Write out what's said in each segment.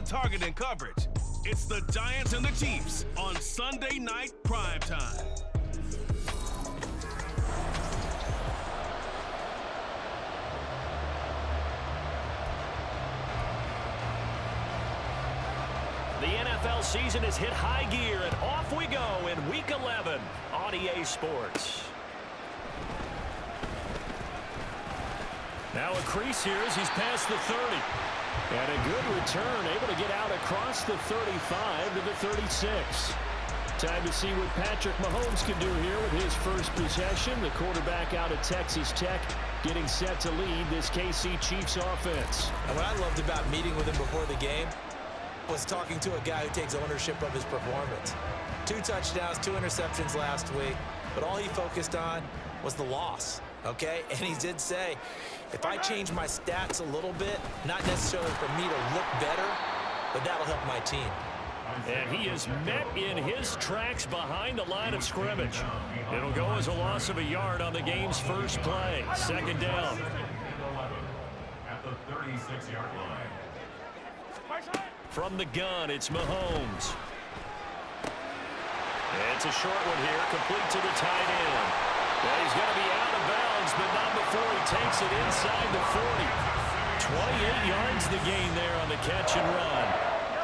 target in coverage. It's the Giants and the Chiefs on Sunday Night Primetime. The NFL season has hit high gear, and off we go in Week 11 on EA Sports. Now a crease here as he's past the 30. And a good return, able to get out across the 35 to the 36. Time to see what Patrick Mahomes can do here with his first possession. The quarterback out of Texas Tech getting set to lead this KC Chiefs offense. And what I loved about meeting with him before the game was talking to a guy who takes ownership of his performance. 2 touchdowns, 2 interceptions last week, but all he focused on was the loss, okay? And he did say, if I change my stats a little bit, not necessarily for me to look better, but that'll help my team. And he is met in his tracks behind the line of scrimmage. It'll go as a loss of a yard on the game's first play. Second down. At the 36-yard line. From the gun, it's Mahomes. It's a short one here, complete to the tight end. Well, he's going to be out of bounds, but not before he takes it inside the 40. 28 yards the gain there on the catch and run.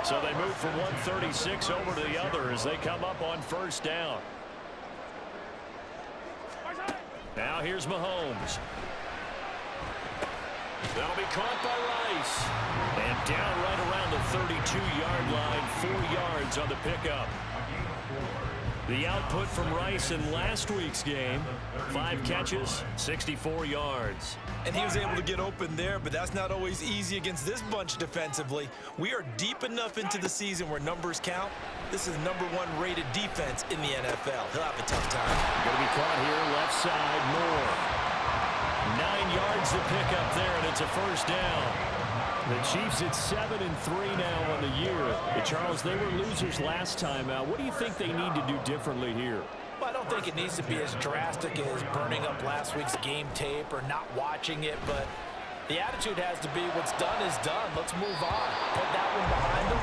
So they move from 136 over to the other as they come up on first down. Now here's Mahomes. That'll be caught by Rice. And down right around the 32-yard line, 4 yards on the pickup. The output from Rice in last week's game, 5 catches, 64 yards. And he was able to get open there, but that's not always easy against this bunch defensively. We are deep enough into the season where numbers count. This is #1 rated defense in the NFL. He'll have a tough time. Going to be caught here, left side, Moore. 9 yards to pick up there, and it's a first down. The Chiefs at 7-3 now on the year. Charles, they were losers last time out. What do you think they need to do differently here? Well, I don't think it needs to be as drastic as burning up last week's game tape or not watching it, but the attitude has to be what's done is done. Let's move on. Put that one behind them,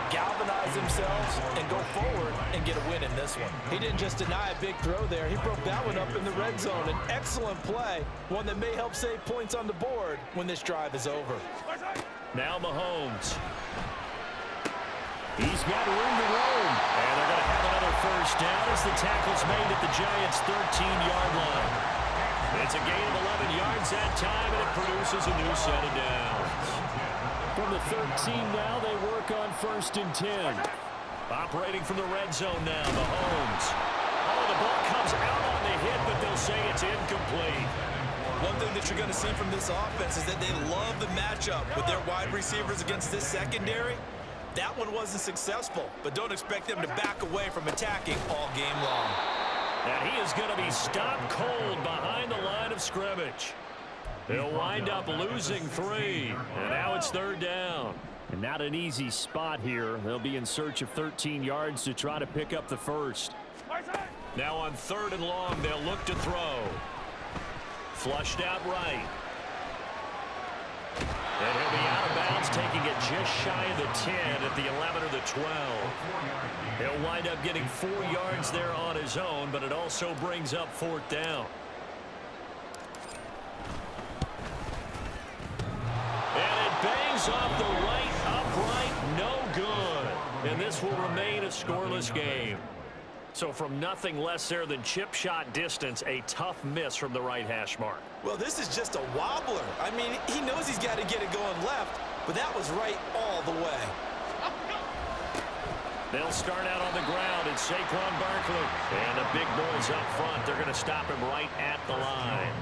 galvanize themselves, and go forward and get a win in this one. He didn't just deny a big throw there. He broke that one up in the red zone. An excellent play, one that may help save points on the board when this drive is over. Now Mahomes. He's got room to roam. And they're going to have another first down as the tackle's made at the Giants' 13-yard line. It's a gain of 11 yards that time, and it produces a new set of downs. From the 13 now, they work on 1st and 10. Operating from the red zone now, Mahomes. Oh, the ball comes out on the hit, but they'll say it's incomplete. One thing that you're going to see from this offense is that they love the matchup with their wide receivers against this secondary. That one wasn't successful, but don't expect them to back away from attacking all game long. And he is going to be stopped cold behind the line of scrimmage. He'll wind up losing 3, and now it's 3rd down. And not an easy spot here. They'll be in search of 13 yards to try to pick up the first. Now on 3rd and long, they'll look to throw. Flushed out right. And he'll be out of bounds, taking it just shy of the 10 at the 11 or the 12. He'll wind up getting 4 yards there on his own, but it also brings up 4th down. And it bangs off the right upright, no good. And this will remain a scoreless game. So from nothing less there than chip shot distance, a tough miss from the right hash mark. Well, this is just a wobbler. I mean, he knows he's got to get it going left, but that was right all the way. They'll start out on the ground. It's Saquon Barkley. And the big boys up front, they're going to stop him right at the line.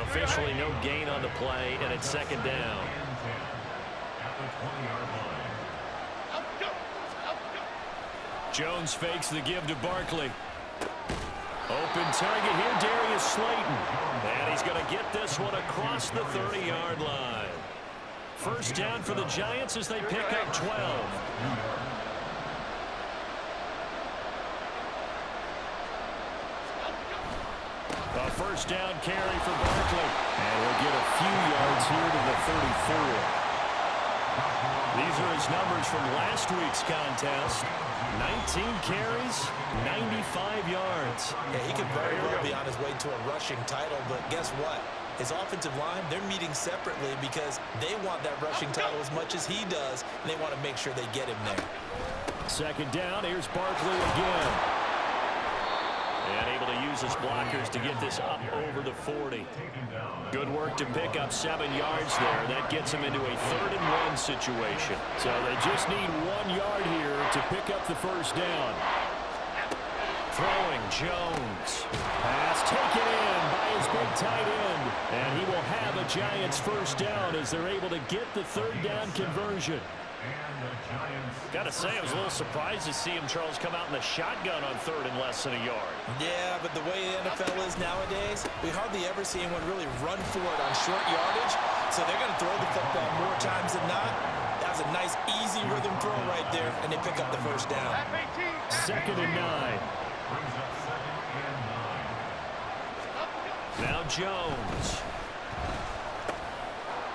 Officially no gain on the play, and it's 2nd down. Jones fakes the give to Barkley. Open target here, Darius Slayton. And he's going to get this one across the 30-yard line. First down for the Giants as they pick up 12. A first down carry for Barkley. And he'll get a few yards here to the 34. These are his numbers from last week's contest. 19 carries, 95 yards. Yeah, he could very well be on his way to a rushing title, but guess what? His offensive line, they're meeting separately because they want that rushing title as much as he does, and they want to make sure they get him there. Second down, here's Barkley again. And able to use his blockers to get this up over the 40. Good work to pick up 7 yards there. That gets him into a 3rd-and-1 situation. So they just need 1 yard here to pick up the first down. Throwing Jones. Pass taken in by his big tight end. And he will have a Giants first down as they're able to get the 3rd down conversion. Got to say, I was a little surprised to see him, Charles, come out in the shotgun on 3rd and less than a yard. Yeah, but the way the NFL is nowadays, we hardly ever see anyone really run for it on short yardage. So they're going to throw the football more times than not. That was a nice, easy rhythm throw right there, and they pick up the first down. 2nd and 9. Now Jones.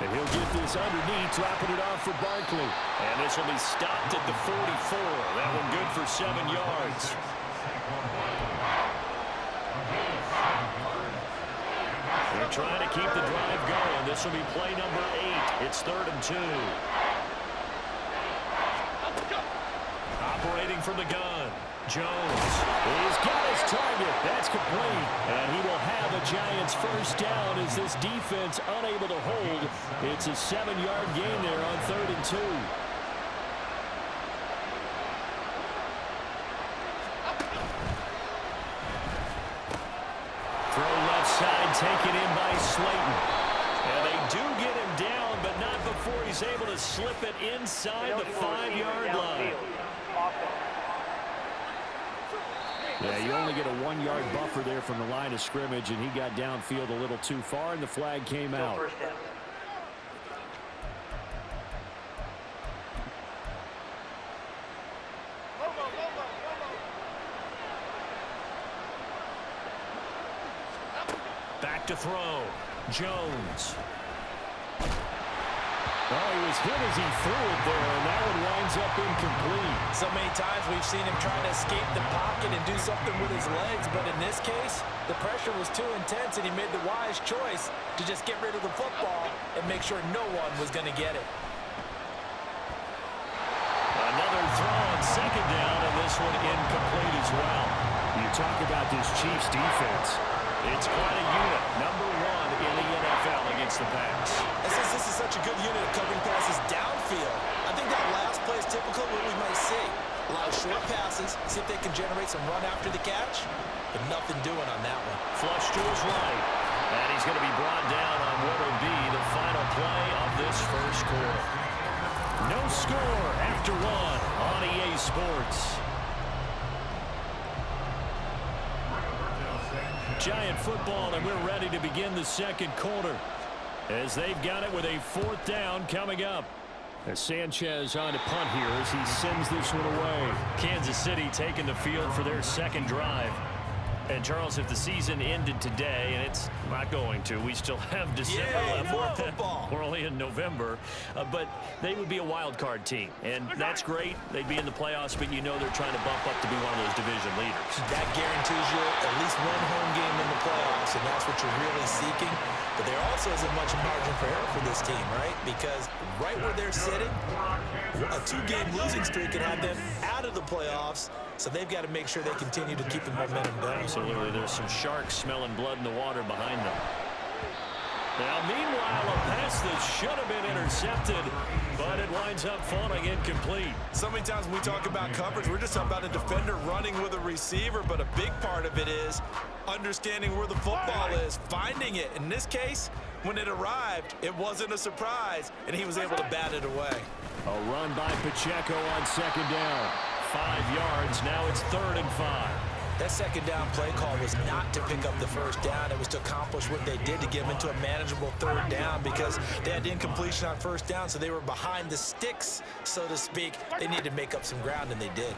And he'll get this underneath, dropping it off for Barkley. And this will be stopped at the 44. That one good for 7 yards. They're trying to keep the drive going. This will be play number 8. It's 3rd and 2. Operating from the gun. Jones. He's got his target. That's complete. And he will have a Giants first down as this defense unable to hold. It's a 7-yard gain there on 3rd and 2. Throw left side taken in by Slayton. And they do get him down, but not before he's able to slip it inside the 5-yard line. Yeah, you only get a 1-yard buffer there from the line of scrimmage, and he got downfield a little too far, and the flag came out. Back to throw. Jones. Oh, he was hit as he threw it there, and that one winds up incomplete. So many times we've seen him trying to escape the pocket and do something with his legs, but in this case, the pressure was too intense, and he made the wise choice to just get rid of the football and make sure no one was going to get it. Another throw on 2nd down, and this one incomplete as well. You talk about this Chiefs defense. It's quite a unit, number 1 in the NFL against the pass. And since this is such a good unit of covering passes downfield, I think that last play is typical of what we might see. A lot of short passes, see if they can generate some run after the catch, but nothing doing on that one. Flush to his right, and he's going to be brought down on what will be the final play of this first quarter. No score after 1 on EA Sports. Giant football, and we're ready to begin the 2nd quarter as they've got it with a 4th down coming up. As Sanchez on to punt here as he sends this one away. Kansas City taking the field for their 2nd drive. And, Charles, if the season ended today, and it's not going to, we still have December left. More football. We're only in November. But they would be a wild card team. And that's great. They'd be in the playoffs, but you know they're trying to bump up to be one of those division leaders. That guarantees you at least 1 home game in the playoffs, and that's what you're really seeking. But there also isn't much margin for error for this team, right? Because right where they're sitting, a 2-game losing streak can have them out of the playoffs. So they've got to make sure they continue to keep the momentum going. Absolutely. There's some sharks smelling blood in the water behind them. Now, meanwhile, a pass that should have been intercepted, but it winds up falling incomplete. So many times when we talk about coverage, we're just talking about a defender running with a receiver, but a big part of it is understanding where the football is, finding it. In this case, when it arrived, it wasn't a surprise, and he was able to bat it away. A run by Pacheco on 2nd down. 5 yards. Now it's 3rd and 5. That 2nd down play call was not to pick up the first down. It was to accomplish what they did to get them into a manageable 3rd down because they had incompletion on 1st down, so they were behind the sticks, so to speak. They needed to make up some ground, and they did.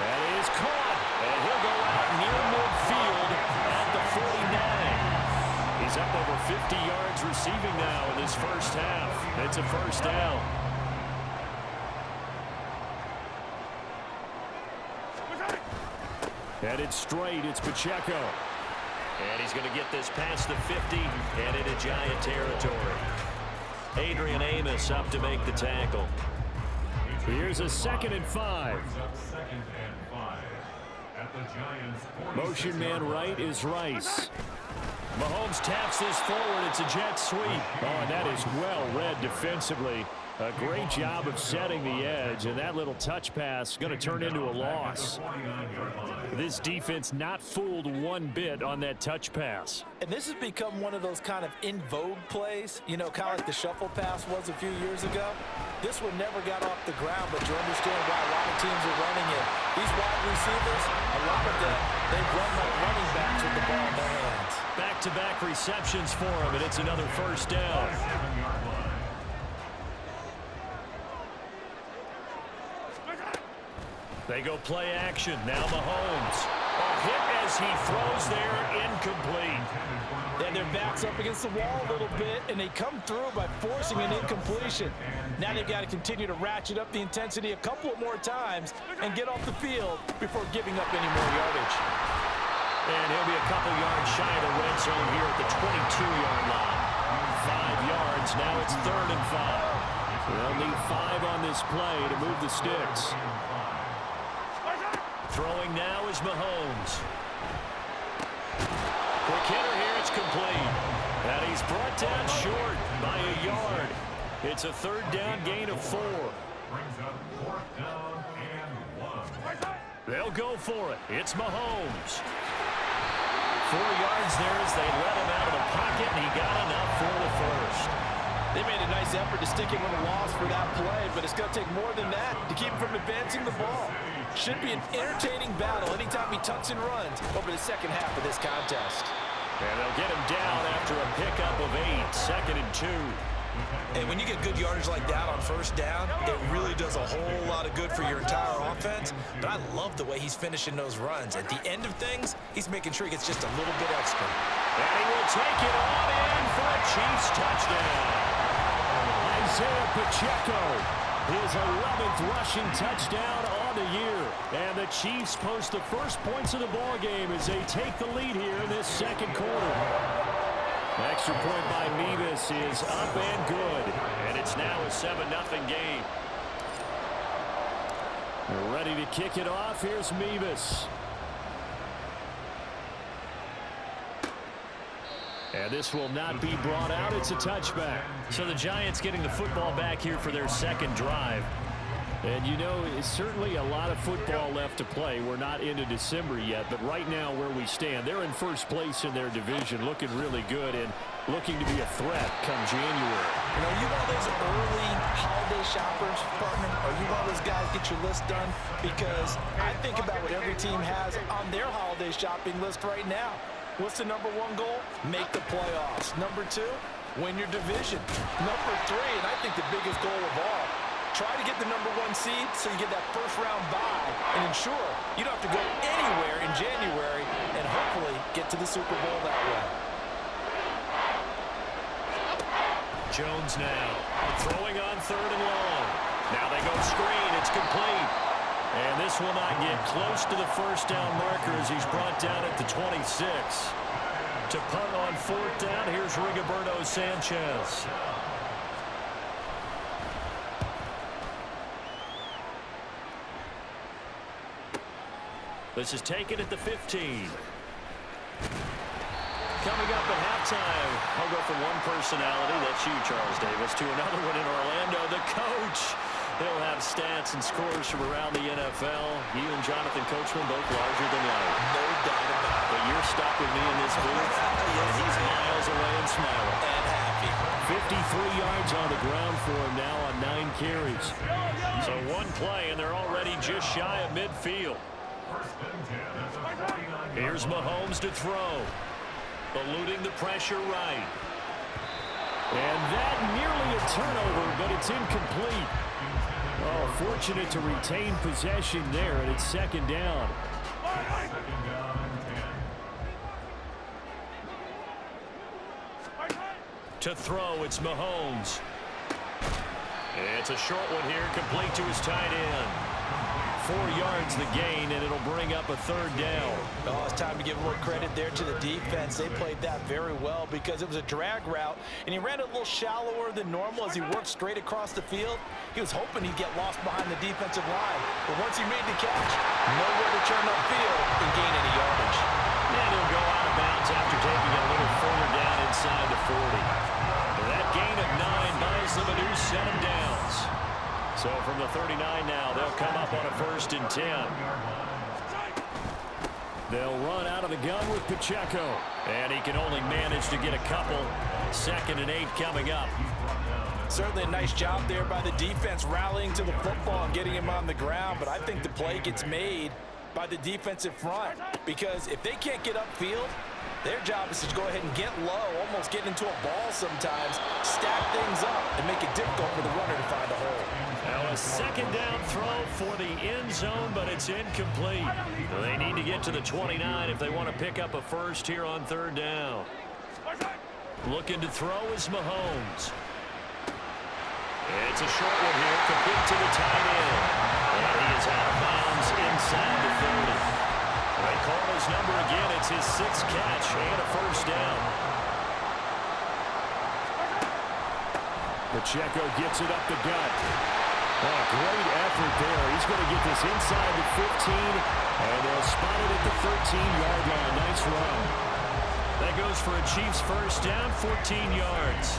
That is caught, and he'll go out near midfield at the 49. He's up over 50 yards receiving now in this first half. It's a first down. Headed straight, it's Pacheco. And he's going to get this past the 50 and into Giant territory. Adrian Amos up to make the tackle. Here's a 2nd and 5. Motion man right is Rice. Mahomes taps this forward. It's a jet sweep. Oh, and that is well read defensively. A great job of setting the edge, and that little touch pass going to turn into a loss. This defense not fooled one bit on that touch pass. And this has become one of those kind of in vogue plays, you know, kind of like the shuffle pass was a few years ago. This one never got off the ground, but you understand why a lot of teams are running it. These wide receivers, a lot of them, they've run like running backs with the ball in their hands. Back-to-back receptions for him, and it's another first down. They go play action. Now Mahomes. A hit as he throws there, incomplete. And their back's up against the wall a little bit, and they come through by forcing an incompletion. Now they've got to continue to ratchet up the intensity a couple of more times and get off the field before giving up any more yardage. And he'll be a couple yards shy of the red zone here at the 22-yard line. 5 yards. Now it's 3rd and 5. They'll need 5 on this play to move the sticks. Throwing now is Mahomes. Quick hitter here, it's complete. And he's brought down short by a yard. It's a 3rd down gain of 4. Brings up 4th down and 1. They'll go for it. It's Mahomes. 4 yards there as they let him out of the pocket, and he got enough for the first. They made a nice effort to stick him with a loss for that play, but it's going to take more than that to keep him from advancing the ball. Should be an entertaining battle anytime he tucks and runs over the second half of this contest. And they'll get him down after a pickup of 8, 2nd and 2. And when you get good yardage like that on first down, it really does a whole lot of good for your entire offense. But I love the way he's finishing those runs. At the end of things, he's making sure he gets just a little bit extra. And he will take it on in for a Chiefs touchdown. Isaiah Pacheco, his 11th rushing touchdown on the year. And the Chiefs post the first points of the ball game as they take the lead here in this second quarter. Extra point by Mevis is up and good. And it's now a 7-0 game. They're ready to kick it off. Here's Mevis. And this will not be brought out. It's a touchback. So the Giants getting the football back here for their second drive. And, you know, it's certainly a lot of football left to play. We're not into December yet, but right now where we stand, they're in first place in their division, looking really good and looking to be a threat come January. You know, you one of those early holiday shoppers, partner? Are you one of those guys get your list done? Because I think about what every team has on their holiday shopping list right now. What's the number 1 goal? Make the playoffs. Number 2, win your division. Number 3, and I think the biggest goal of all, try to get the number 1 seed so you get that first-round bye and ensure you don't have to go anywhere in January and hopefully get to the Super Bowl that way. Jones now throwing on 3rd and long. Now they go screen. It's complete. And this will not get close to the first down marker as he's brought down at the 26. To punt on 4th down, here's Rigoberto Sanchez. This is taken at the 15. Coming up at halftime, I'll go from one personality, that's you, Charles Davis, to another one in Orlando, the coach. He'll have stats and scores from around the NFL. You and Jonathan Coachman both larger than life. No doubt about it. But you're stuck with me in this booth, and he's miles away and smiling. And happy. 53 yards on the ground for him now on 9 carries. So one play, and they're already just shy of midfield. Here's Mahomes to throw. Eluding the pressure right. And that nearly a turnover, but it's incomplete. Oh, fortunate to retain possession there, and it's 2nd down. To throw, it's Mahomes. It's a short one here, complete to his tight end. 4 yards the gain, and it'll bring up a third down. Oh, it's time to give a little credit there to the defense. They played that very well because it was a drag route, and he ran it a little shallower than normal as he worked straight across the field. He was hoping he'd get lost behind the defensive line, but once he made the catch, nowhere to turn upfield and gain any yardage. And he'll go out of bounds after taking it a little further down inside the 40. And that gain of 9 buys them a new set of downs. So from the 39 now, they'll come up on a 1st and 10. They'll run out of the gun with Pacheco. And he can only manage to get a couple. 2nd and 8 coming up. Certainly a nice job there by the defense rallying to the football and getting him on the ground. But I think the play gets made by the defensive front, because if they can't get upfield, their job is to go ahead and get low, almost get into a ball sometimes, stack things up, and make it difficult for the runner to find a hole. Now a 2nd down throw for the end zone, but it's incomplete. They need to get to the 29 if they want to pick up a first here on 3rd down. Looking to throw is Mahomes. It's a short one here, complete to the tight end. And he is out of bounds inside the 30. They call his number again. It's his 6th catch and a first down. Pacheco gets it up the gut. Oh, great effort there. He's going to get this inside the 15, and they'll spot it at the 13-yard line. Nice run. That goes for a Chiefs first down, 14 yards.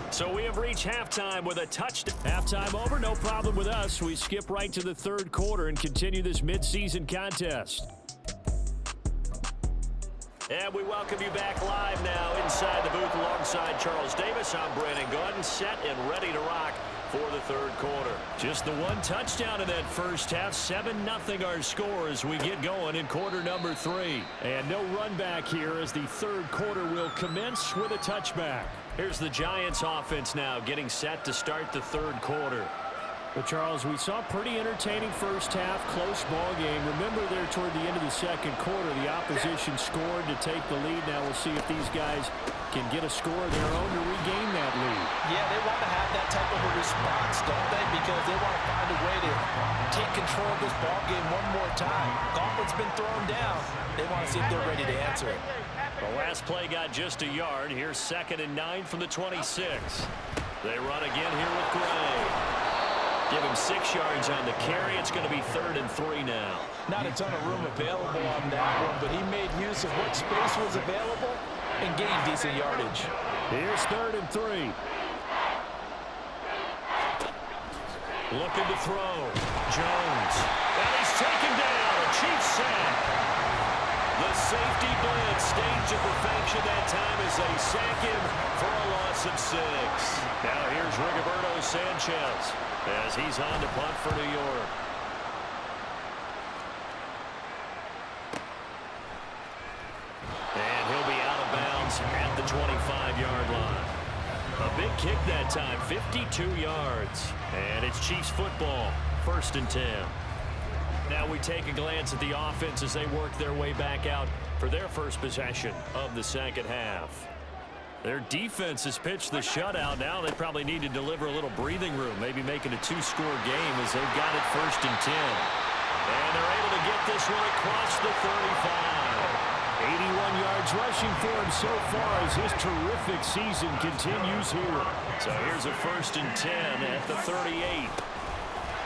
So we have reached halftime with a touchdown. Halftime over, no problem with us. We skip right to the 3rd quarter and continue this midseason contest. And we welcome you back live now inside the booth alongside Charles Davis. I'm Brandon Gaudin, set and ready to rock for the 3rd quarter. Just the 1 touchdown in that first half. 7-0 our score as we get going in quarter number 3. And no run back here as the 3rd quarter will commence with a touchback. Here's the Giants offense now getting set to start the 3rd quarter. Well, Charles, we saw a pretty entertaining first half, close ball game. Remember there toward the end of the 2nd quarter, the opposition scored to take the lead. Now we'll see if these guys can get a score of their own to regain that lead. Yeah, they want to have that type of a response, don't they? Because they want to find a way to take control of this ball game one more time. Gauntlet's been thrown down. They want to see if they're ready to answer it. The last play got just a yard. Here's 2nd and 9 from the 26. They run again here with Gray. Give him 6 yards on the carry. It's going to be 3rd and 3 now. Not a ton of room available on that one, but he made use of what space was available and gained decent yardage. Here's 3rd and 3. Looking to throw. Jones. And he's taken down. A Chiefs sack. The safety blitz staged to perfection that time as they sack him for a loss of 6. Now here's Rigoberto Sanchez as he's on to punt for New York. And he'll be out of bounds at the 25-yard line. A big kick that time, 52 yards. And it's Chiefs football, 1st and 10. Now we take a glance at the offense as they work their way back out for their first possession of the 2nd half. Their defense has pitched the shutout. Now they probably need to deliver a little breathing room, maybe making a 2-score game as they've got it 1st and 10. And they're able to get this one across the 35. 81 yards rushing for him so far as his terrific season continues here. So here's a 1st and 10 at the 38.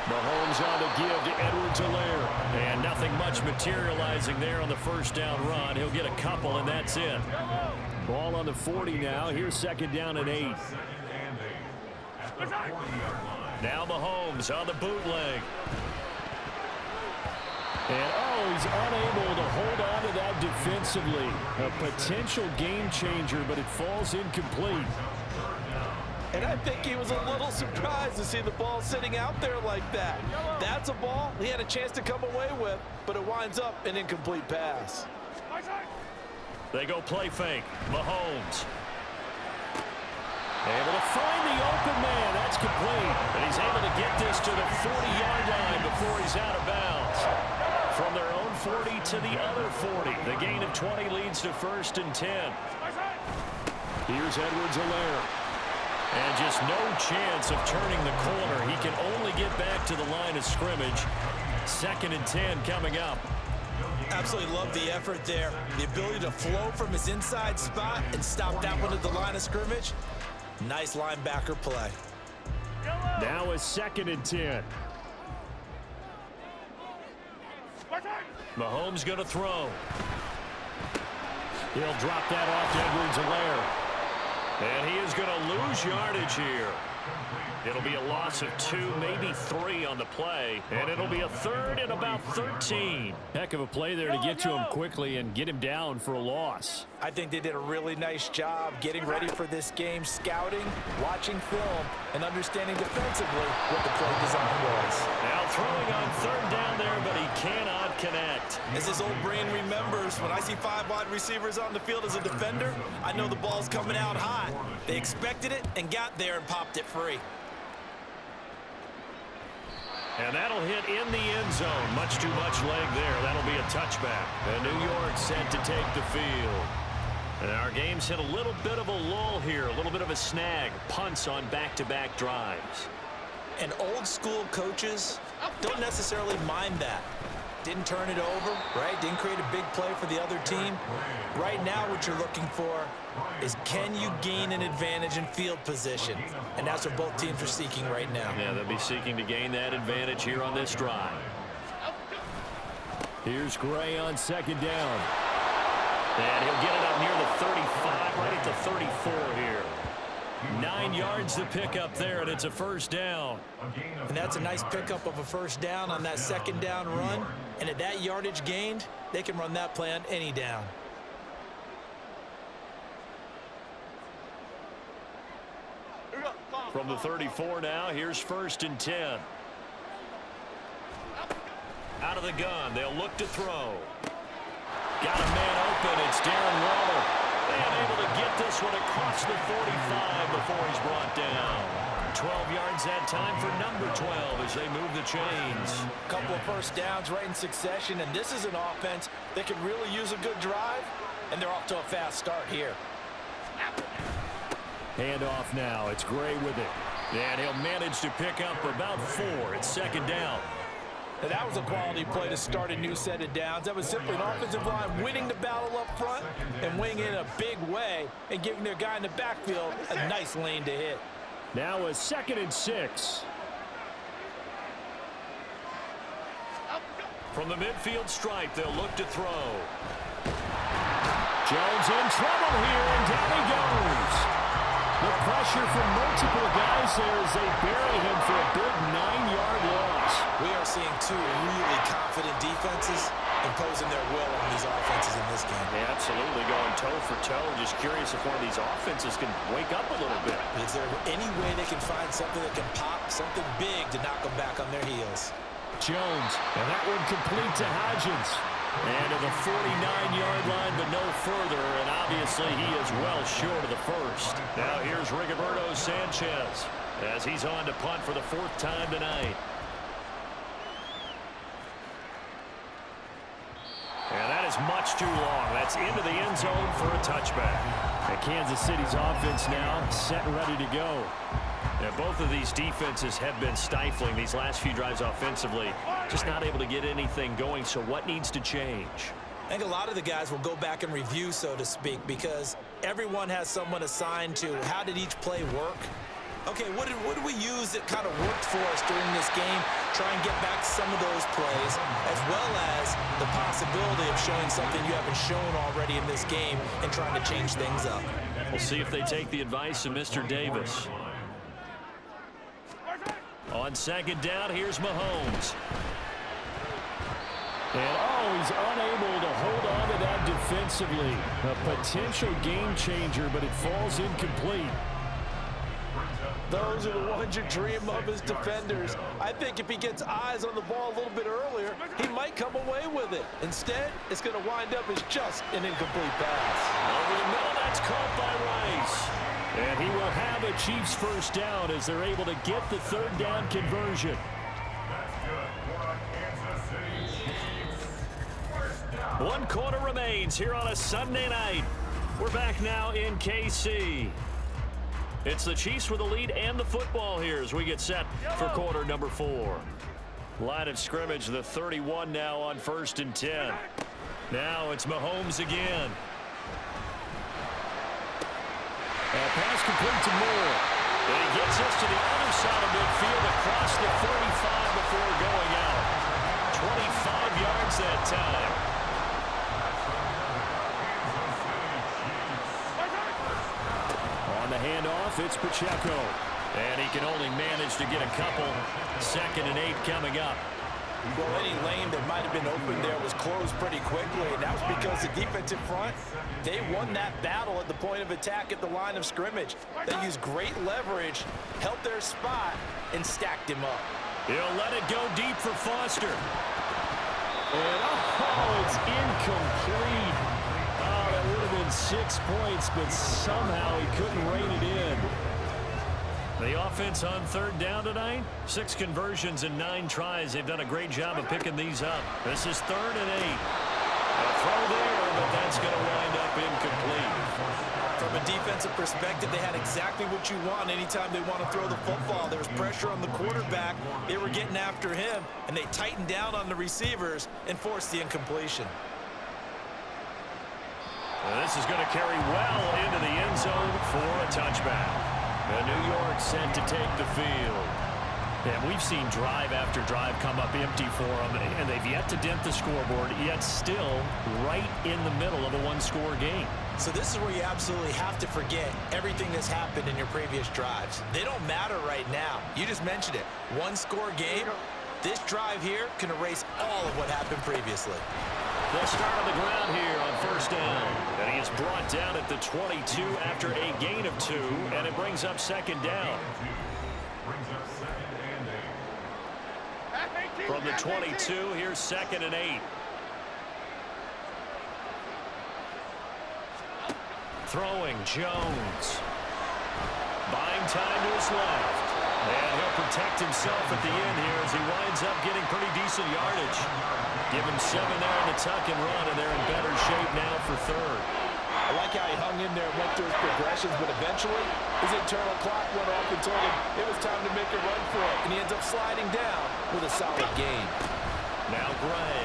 Mahomes on to give to Edwards-Helaire. And nothing much materializing there on the 1st down run. He'll get a couple, and that's it. Ball on the 40 now. Here's 2nd down and 8. Now Mahomes on the bootleg. And, he's unable to hold on to that defensively. A potential game changer, but it falls incomplete. And I think he was a little surprised to see the ball sitting out there like that. That's a ball he had a chance to come away with, but it winds up an incomplete pass. They go play fake. Mahomes. Able to find the open man. That's complete. And he's able to get this to the 40-yard line before he's out of bounds. From their own 40 to the other 40. The gain of 20 leads to 1st and 10. Here's Edwards-Helaire. And just no chance of turning the corner. He can only get back to the line of scrimmage. 2nd and 10 coming up. Absolutely love the effort there. The ability to flow from his inside spot and stop that one at the line of scrimmage. Nice linebacker play. Now a 2nd and 10. Mahomes going to throw. He'll drop that off to Edwards-Helaire. And he is going to lose yardage here. It'll be a loss of 2, maybe 3 on the play. And it'll be a 3rd and about 13. Heck of a play there to get to him quickly and get him down for a loss. I think they did a really nice job getting ready for this game, scouting, watching film, and understanding defensively what the play design was. Now throwing on 3rd down there, but he cannot connect. As his old brain remembers, when I see 5 wide receivers on the field as a defender, I know the ball's coming out hot. They expected it and got there and popped it free. And that'll hit in the end zone. Much too much leg there. That'll be a touchback. And New York set to take the field. And our game's hit a little bit of a lull here. A little bit of a snag. Punts on back-to-back drives. And old school coaches don't necessarily mind that. Didn't turn it over, right? Didn't create a big play for the other team. Right now what you're looking for is, can you gain an advantage in field position? And that's what both teams are seeking right now. Yeah, they'll be seeking to gain that advantage here on this drive. Here's Gray on 2nd down. And he'll get it up near the 35, right at the 34 here. 9 yards to pick up there, and it's a 1st down. And that's a nice pickup of a 1st down on that 2nd down run. And at that yardage gained, they can run that play on any down. From the 34 now, here's 1st and 10. Out of the gun, they'll look to throw. Got a man open, it's Darren Waller. And able to get this one across the 45 before he's brought down. 12 yards that time for number 12 as they move the chains. A couple of 1st downs right in succession, and this is an offense that could really use a good drive, and they're off to a fast start here. Hand off now. It's Gray with it. And he'll manage to pick up about 4. It's 2nd down. Now that was a quality play to start a new set of downs. That was simply an offensive line winning the battle up front and winning in a big way and giving their guy in the backfield a nice lane to hit. Now a 2nd and 6. From the midfield stripe, they'll look to throw. Jones in trouble here, and down he goes. The pressure from multiple guys there as they bury him for a big 9-yard loss. We are seeing 2 really confident defenses imposing their will on these offenses in this game. Yeah, absolutely, going toe for toe. Just curious if one of these offenses can wake up a little bit. Is there any way they can find something that can pop, something big to knock them back on their heels? Jones, and that one complete to Hodgins. And to the 49-yard line, but no further, and obviously he is well short of the 1st. Now here's Rigoberto Sanchez as he's on to punt for the 4th time tonight. And that is much too long. That's into the end zone for a touchback. And Kansas City's offense now set and ready to go. Now, both of these defenses have been stifling these last few drives offensively. Just not able to get anything going, so what needs to change? I think a lot of the guys will go back and review, so to speak, because everyone has someone assigned to how did each play work. Okay, what did we use that kind of worked for us during this game? Try and get back to some of those plays, as well as the possibility of showing something you haven't shown already in this game and trying to change things up. We'll see if they take the advice of Mr. Davis. On 2nd down, here's Mahomes. And, he's unable to hold on to that defensively. A potential game changer, but it falls incomplete. Those are the ones you dream of as defenders. I think if he gets eyes on the ball a little bit earlier, he might come away with it. Instead, it's going to wind up as just an incomplete pass. Over the middle, that's caught by Rice. And he will have a Chiefs first down as they're able to get the third down conversion. One quarter remains here on a Sunday night. We're back now in KC. It's the Chiefs with the lead and the football here as we get set for quarter number 4. Line of scrimmage, the 31 now on 1st and 10. Now it's Mahomes again. Pass complete to Moore. And he gets us to the other side of midfield across the 45 before going out. 25 yards that time. On the handoff, it's Pacheco. And he can only manage to get a couple. 2nd and 8 coming up. Well, any lane that might have been open there was closed pretty quickly, and that was because the defensive front, they won that battle at the point of attack at the line of scrimmage. They used great leverage, held their spot, and stacked him up. He'll let it go deep for Foster. And it's incomplete. Oh, that would have been 6 points, but somehow he couldn't rein it in. The offense on 3rd down tonight, 6 conversions and 9 tries. They've done a great job of picking these up. This is 3rd and 8. A throw there, but that's going to wind up incomplete. From a defensive perspective, they had exactly what you want anytime they want to throw the football. There was pressure on the quarterback. They were getting after him, and they tightened down on the receivers and forced the incompletion. This is going to carry well into the end zone for a touchback. And New York sent to take the field. And we've seen drive after drive come up empty for them, and they've yet to dent the scoreboard, yet still right in the middle of a one-score game. So this is where you absolutely have to forget everything that's happened in your previous drives. They don't matter right now. You just mentioned it. One-score game. This drive here can erase all of what happened previously. They'll start on the ground here on 1st down. And he is brought down at the 22 after a gain of 2, and it brings up 2nd down. From the 22, here's 2nd and 8. Throwing, Jones. Buying time to his left. And he'll protect himself at the end here as he winds up getting pretty decent yardage. Give him 7 there in the tuck and run, and they're in better shape now for 3rd. I like how he hung in there and went through his progressions, but eventually his internal clock went off and told him it was time to make a run for it, and he ends up sliding down with a solid gain. Now Gray,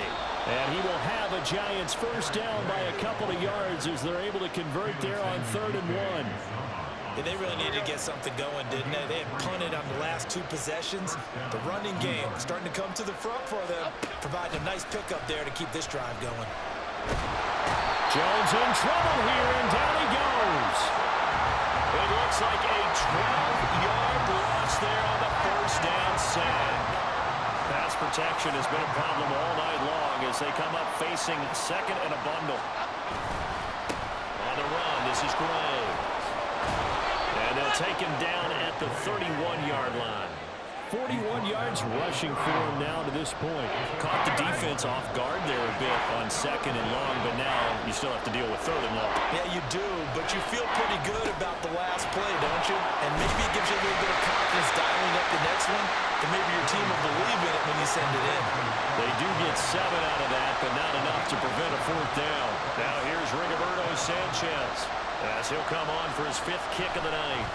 and he will have a Giants first down by a couple of yards as they're able to convert there on 3rd and 1. Yeah, they really needed to get something going, didn't they? They had punted on the last 2 possessions. The running game starting to come to the front for them, providing a nice pickup there to keep this drive going. Jones in trouble here, and down he goes. It looks like a 12-yard loss there on the first down sack. Pass protection has been a problem all night long as they come up facing 2nd and a bundle. On the run, this is Gray. And they'll take him down at the 31-yard line. 41 yards rushing for him now to this point. Caught the defense off guard there a bit on 2nd and long, but now you still have to deal with 3rd and long. Yeah, you do, but you feel pretty good about the last play, don't you? And maybe it gives you a little bit of confidence dialing up the next one, and maybe your team will believe in it when you send it in. They do get 7 out of that, but not enough to prevent a 4th down. Now here's Rigoberto Sanchez as he'll come on for his 5th kick of the night.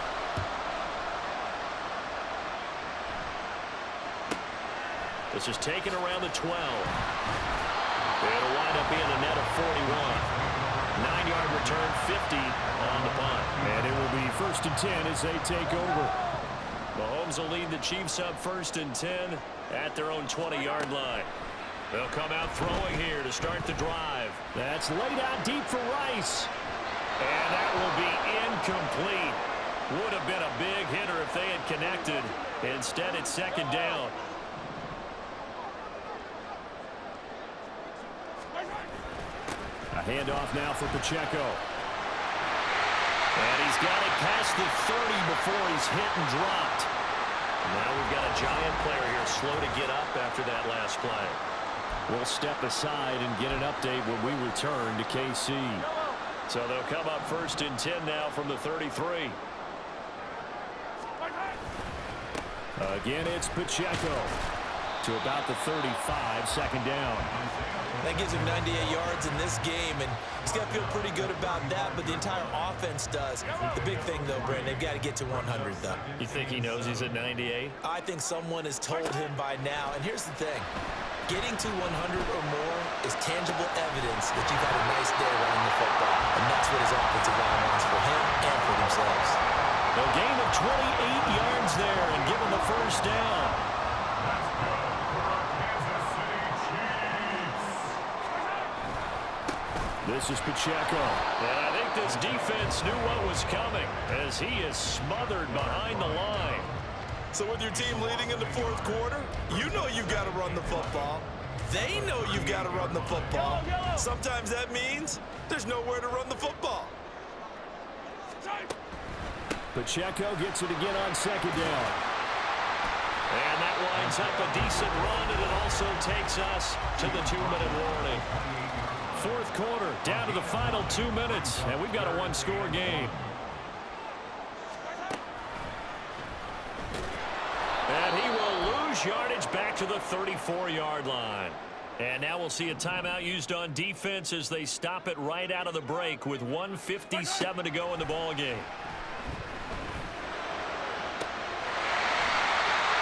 This is taken around the 12. It'll wind up being a net of 41. 9-yard return, 50 on the punt. And it will be 1st and 10 as they take over. Mahomes will lead the Chiefs up 1st and 10 at their own 20-yard line. They'll come out throwing here to start the drive. That's laid out deep for Rice. And that will be incomplete. Would have been a big hitter if they had connected. Instead, it's 2nd down. A handoff now for Pacheco. And he's got it past the 30 before he's hit and dropped. Now we've got a Giant player here slow to get up after that last play. We'll step aside and get an update when we return to KC. So they'll come up 1st and 10 now from the 33. Again, it's Pacheco to about the 35, 2nd down. That gives him 98 yards in this game, and he's got to feel pretty good about that, but the entire offense does. The big thing, though, Brandon, they've got to get to 100, though. You think he knows he's at 98? I think someone has told him by now, and here's the thing. Getting to 100 or more is tangible evidence that you've had a nice day running the football, and that's what his offensive line wants for him and for themselves. A gain of 28 yards there and give him the 1st down. This is Pacheco. And I think this defense knew what was coming as he is smothered behind the line. So with your team leading in the 4th quarter, you know you've got to run the football. They know you've got to run the football. Sometimes that means there's nowhere to run the football. Pacheco gets it again on 2nd down. And that winds up a decent run, and it also takes us to the 2-minute warning. 4th quarter, down to the final 2 minutes, and we've got a 1-score game. And he will lose yardage back to the 34-yard line. And now we'll see a timeout used on defense as they stop it right out of the break with 1:57 to go in the ball game.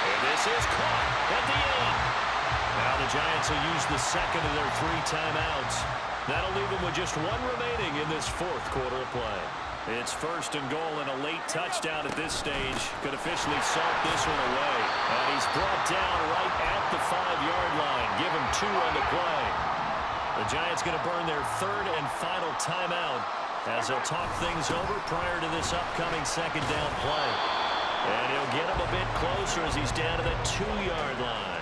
And this is caught at the end. Now the Giants will use the 2nd of their 3 timeouts. That'll leave them with just 1 remaining in this 4th quarter of play. It's 1st and goal and a late touchdown at this stage. Could officially salt this one away. And he's brought down right at the 5-yard line. Give him 2 on the play. The Giants going to burn their 3rd and final timeout as they'll talk things over prior to this upcoming 2nd down play. And he'll get him a bit closer as he's down to the 2-yard line.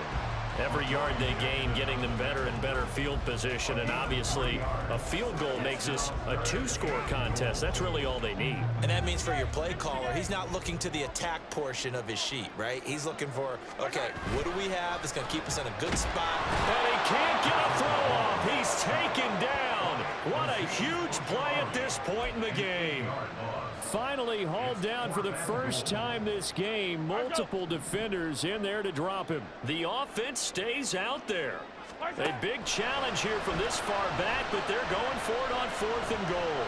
Every yard they gain, getting them better and better field position. And obviously, a field goal makes this a 2-score contest. That's really all they need. And that means for your play caller, he's not looking to the attack portion of his sheet, right? He's looking for, okay, what do we have that's going to keep us in a good spot? And he can't get a throw off. He's taken down. What a huge play at this point in the game. Finally hauled down for the first time this game. Multiple defenders in there to drop him. The offense stays out there. A big challenge here from this far back, but they're going for it on 4th and goal.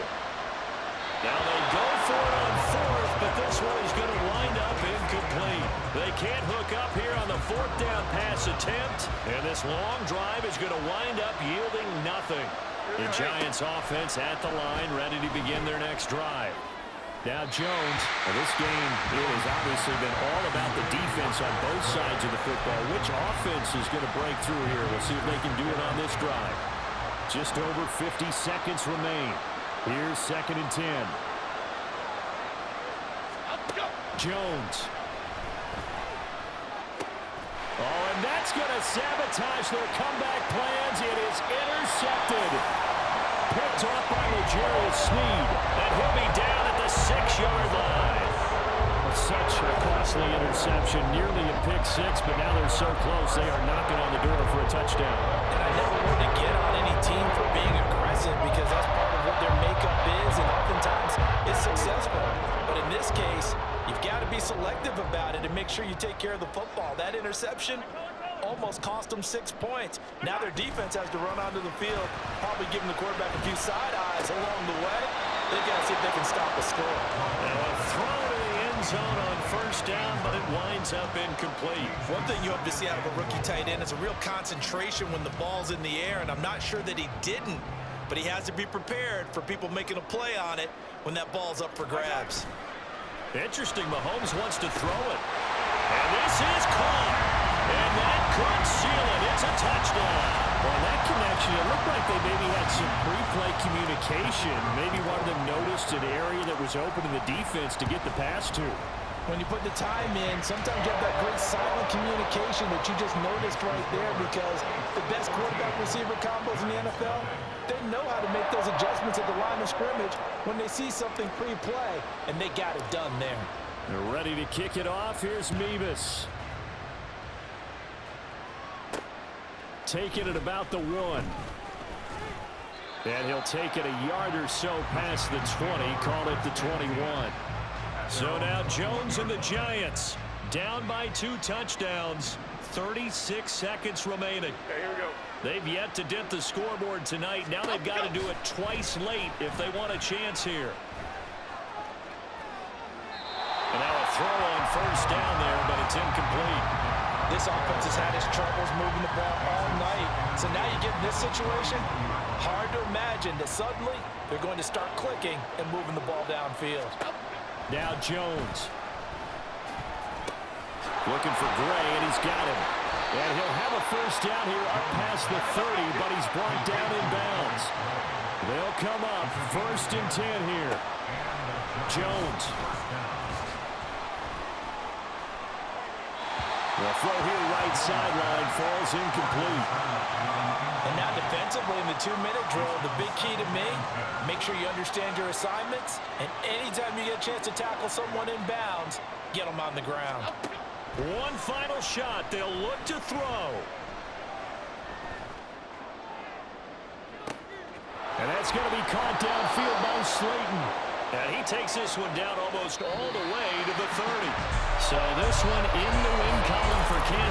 Now they go for it on 4th, but this one is going to wind up incomplete. They can't hook up here on the 4th down pass attempt, and this long drive is going to wind up yielding nothing. The Giants offense at the line, ready to begin their next drive. Now Jones, this game, it has obviously been all about the defense on both sides of the football. Which offense is going to break through here? We'll see if they can do it on this drive. Just over 50 seconds remain. Here's 2nd and 10. Jones. Oh, and that's going to sabotage their comeback plans. It is intercepted. Picked off by L'Jarius Sneed. And he'll be down at the 6-yard line. Such a costly interception. Nearly a pick 6, but now they're so close they are knocking on the door for a touchdown. And I never want to get on any team for being aggressive because that's part of what their makeup is, and oftentimes it's successful. But in this case, you've got to be selective about it and make sure you take care of the football. That interception almost cost them 6 points. Now their defense has to run onto the field, probably giving the quarterback a few side eyes along the way. They've got to see if they can stop a score. Now a throw to the end zone on 1st down, but it winds up incomplete. One thing you hope to see out of a rookie tight end is a real concentration when the ball's in the air, and I'm not sure that he didn't, but he has to be prepared for people making a play on it when that ball's up for grabs. Interesting, Mahomes wants to throw it. And this is caught. And that could seal it. It's a touchdown. Well, that connection, it looked like they maybe had some pre-play communication. Maybe one of them noticed an area that was open in the defense to get the pass to. When you put the time in, sometimes you have that great silent communication that you just noticed right there, because the best quarterback-receiver combos in the NFL, they know how to make those adjustments at the line of scrimmage when they see something pre-play, and they got it done there. They're ready to kick it off. Here's Mevis. Taking it about the 1. And he'll take it a yard or so past the 20, call it the 21. So now Jones and the Giants down by 2 touchdowns. 36 seconds remaining. Okay, here we go. They've yet to dip the scoreboard tonight. Now they've got to do it twice late if they want a chance here. And now a throw on first down there, but it's incomplete. This offense has had its troubles moving the ball all night. So now you get in this situation, hard to imagine that suddenly they're going to start clicking and moving the ball downfield. Now Jones. Looking for Gray, and he's got him. And he'll have a first down here up past the 30, but he's brought down in bounds. They'll come up 1st and 10 here. Jones. The throw here right sideline falls incomplete. And now defensively in the 2-minute drill, the big key to me, make sure you understand your assignments, and anytime you get a chance to tackle someone in bounds, get them on the ground. One final shot. They'll look to throw. And that's going to be caught downfield by Slayton. And he takes this one down almost all the way to the 30. So this one in the win column for Kansas